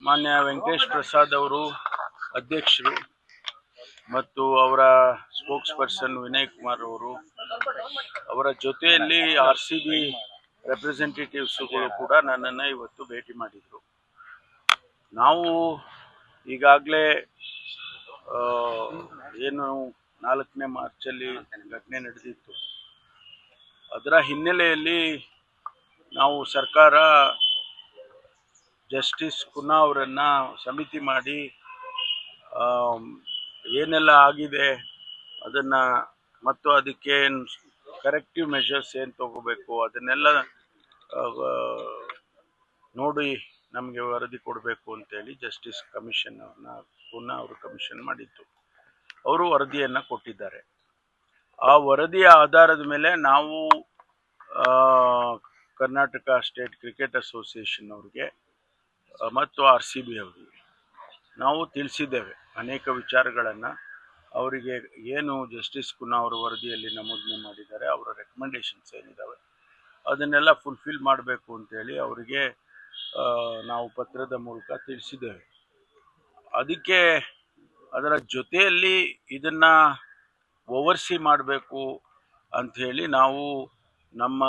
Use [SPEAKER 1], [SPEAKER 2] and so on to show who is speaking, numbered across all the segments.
[SPEAKER 1] ಮಾನ್ಯ ವೆಂಕಟೇಶ್ ಪ್ರಸಾದ್ ಅವರು ಅಧ್ಯಕ್ಷರು ಮತ್ತು ಅವರ ಸ್ಪೋಕ್ಸ್ ಪರ್ಸನ್ ವಿನಯ್ ಕುಮಾರ್ ಅವರು, ಅವರ ಜೊತೆಯಲ್ಲಿ RCB ರೆಪ್ರೆಸೆಂಟೇಟಿವ್ಸ್ಗಳು ಕೂಡ ನನ್ನನ್ನು ಇವತ್ತು ಭೇಟಿ ಮಾಡಿದರು. ನಾವು ಈಗಾಗಲೇ ಏನು 4ನೇ ಮಾರ್ಚಲ್ಲಿ ಘಟನೆ ನಡೆದಿತ್ತು, ಅದರ ಹಿನ್ನೆಲೆಯಲ್ಲಿ ನಾವು ಸರ್ಕಾರ ಜಸ್ಟಿಸ್ ಕುನ್ನಾ ಅವರನ್ನು ಸಮಿತಿ ಮಾಡಿ ಏನೆಲ್ಲ ಆಗಿದೆ ಅದನ್ನು ಮತ್ತು ಅದಕ್ಕೆ ಕರೆಕ್ಟಿವ್ ಮೆಷರ್ಸ್ ಏನು ತಗೋಬೇಕು ಅದನ್ನೆಲ್ಲ ನೋಡಿ ನಮಗೆ ವರದಿ ಕೊಡಬೇಕು ಅಂತೇಳಿ ಜಸ್ಟಿಸ್ ಕಮಿಷನ್ ಅವ್ರನ್ನ ಕುನ್ನಾ ಅವರು ಕಮಿಷನ್ ಮಾಡಿತ್ತು. ಅವರು ವರದಿಯನ್ನು ಕೊಟ್ಟಿದ್ದಾರೆ. ಆ ವರದಿಯ ಆಧಾರದ ಮೇಲೆ ನಾವು ಕರ್ನಾಟಕ ಸ್ಟೇಟ್ ಕ್ರಿಕೆಟ್ ಅಸೋಸಿಯೇಷನ್ ಅವ್ರಿಗೆ ಮತ್ತು RCB ಅವರಿಗೆ ನಾವು ತಿಳಿಸಿದ್ದೇವೆ ಅನೇಕ ವಿಚಾರಗಳನ್ನು. ಅವರಿಗೆ ಏನು ಜಸ್ಟಿಸ್ ಕುನ್ನಾ ಅವರ ವರದಿಯಲ್ಲಿ ನಮೂದನೆ ಮಾಡಿದ್ದಾರೆ, ಅವರ ರೆಕಮೆಂಡೇಶನ್ಸ್ ಏನಿದ್ದಾವೆ ಅದನ್ನೆಲ್ಲ ಫುಲ್ಫಿಲ್ ಮಾಡಬೇಕು ಅಂತೇಳಿ ಅವರಿಗೆ ನಾವು ಪತ್ರದ ಮೂಲಕ ತಿಳಿಸಿದ್ದೇವೆ. ಅದಕ್ಕೆ ಅದರ ಜೊತೆಯಲ್ಲಿ ಇದನ್ನು ಓವರ್ಸಿ ಮಾಡಬೇಕು ಅಂಥೇಳಿ ನಾವು ನಮ್ಮ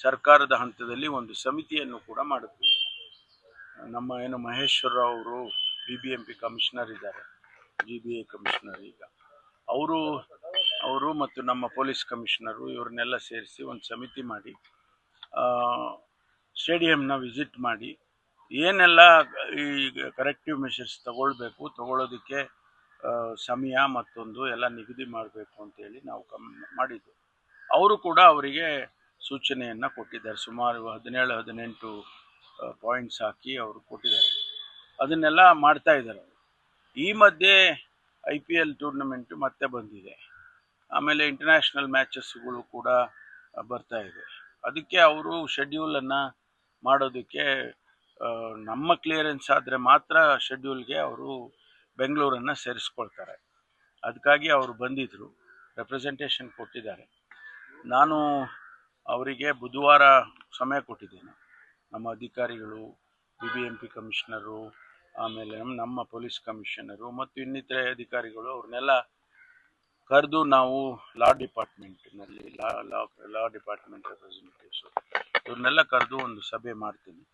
[SPEAKER 1] ಸರ್ಕಾರದ ಹಂತದಲ್ಲಿ ಒಂದು ಸಮಿತಿಯನ್ನು ಕೂಡ ಮಾಡಿದ್ವಿ. ನಮ್ಮ ಏನು ಮಹೇಶ್ವರ ಅವರು BBMP ಕಮಿಷನರ್ ಇದ್ದಾರೆ, GBA ಕಮಿಷನರ್, ಈಗ ಅವರು ಮತ್ತು ನಮ್ಮ ಪೊಲೀಸ್ ಕಮಿಷನರು ಇವ್ರನ್ನೆಲ್ಲ ಸೇರಿಸಿ ಒಂದು ಸಮಿತಿ ಮಾಡಿ ಸ್ಟೇಡಿಯಂನ ವಿಸಿಟ್ ಮಾಡಿ ಏನೆಲ್ಲ ಈ ಕರೆಕ್ಟಿವ್ ಮೆಷರ್ಸ್ ತಗೊಳ್ಳೋದಕ್ಕೆ ಸಮಯ ಮತ್ತೊಂದು ಎಲ್ಲ ನಿಗದಿ ಮಾಡಬೇಕು ಅಂತೇಳಿ ನಾವು ಮಾಡಿದ್ದು. ಅವರು ಕೂಡ ಅವರಿಗೆ ಸೂಚನೆಯನ್ನು ಕೊಟ್ಟಿದ್ದಾರೆ. ಸುಮಾರು 17-18 ಪಾಯಿಂಟ್ಸ್ ಹಾಕಿ ಅವರು ಕೊಟ್ಟಿದ್ದಾರೆ. ಅದನ್ನೆಲ್ಲ ಮಾಡ್ತಾ ಇದ್ದಾರೆ. ಈ ಮಧ್ಯೆ IPL ಟೂರ್ನಮೆಂಟು ಮತ್ತೆ ಬಂದಿದೆ. ಆಮೇಲೆ ಇಂಟರ್ನ್ಯಾಷನಲ್ ಮ್ಯಾಚಸ್ಗಳು ಕೂಡ ಬರ್ತಾ ಇದೆ. ಅದಕ್ಕೆ ಅವರು ಶೆಡ್ಯೂಲನ್ನು ಮಾಡೋದಕ್ಕೆ ನಮ್ಮ ಕ್ಲಿಯರೆನ್ಸ್ ಆದರೆ ಮಾತ್ರ ಶೆಡ್ಯೂಲ್ಗೆ ಅವರು ಬೆಂಗಳೂರನ್ನು ಸೇರಿಸ್ಕೊಳ್ತಾರೆ. ಅದಕ್ಕಾಗಿ ಅವರು ಬಂದಿದ್ದರು, ರೆಪ್ರೆಸೆಂಟೇಷನ್ ಕೊಟ್ಟಿದ್ದಾರೆ. ನಾನು ಅವರಿಗೆ ಬುಧವಾರ ಸಮಯ ಕೊಟ್ಟಿದ್ದೇನೆ. ನಮ್ಮ ಅಧಿಕಾರಿಗಳು, BBMP ಕಮಿಷನರು, ಆಮೇಲೆ ನಮ್ಮ ಪೊಲೀಸ್ ಕಮಿಷನರು ಮತ್ತು ಇನ್ನಿತರೆ ಅಧಿಕಾರಿಗಳು ಅವ್ರನ್ನೆಲ್ಲ ಕರೆದು ನಾವು ಲಾ ಡಿಪಾರ್ಟ್ಮೆಂಟ್ನಲ್ಲಿ ಲಾ ಡಿಪಾರ್ಟ್ಮೆಂಟ್ ರೆಪ್ರೆಸೆಂಟೇಟಿವ್ಸು ಇವ್ರನ್ನೆಲ್ಲ ಕರೆದು ಒಂದು ಸಭೆ ಮಾಡ್ತೀನಿ.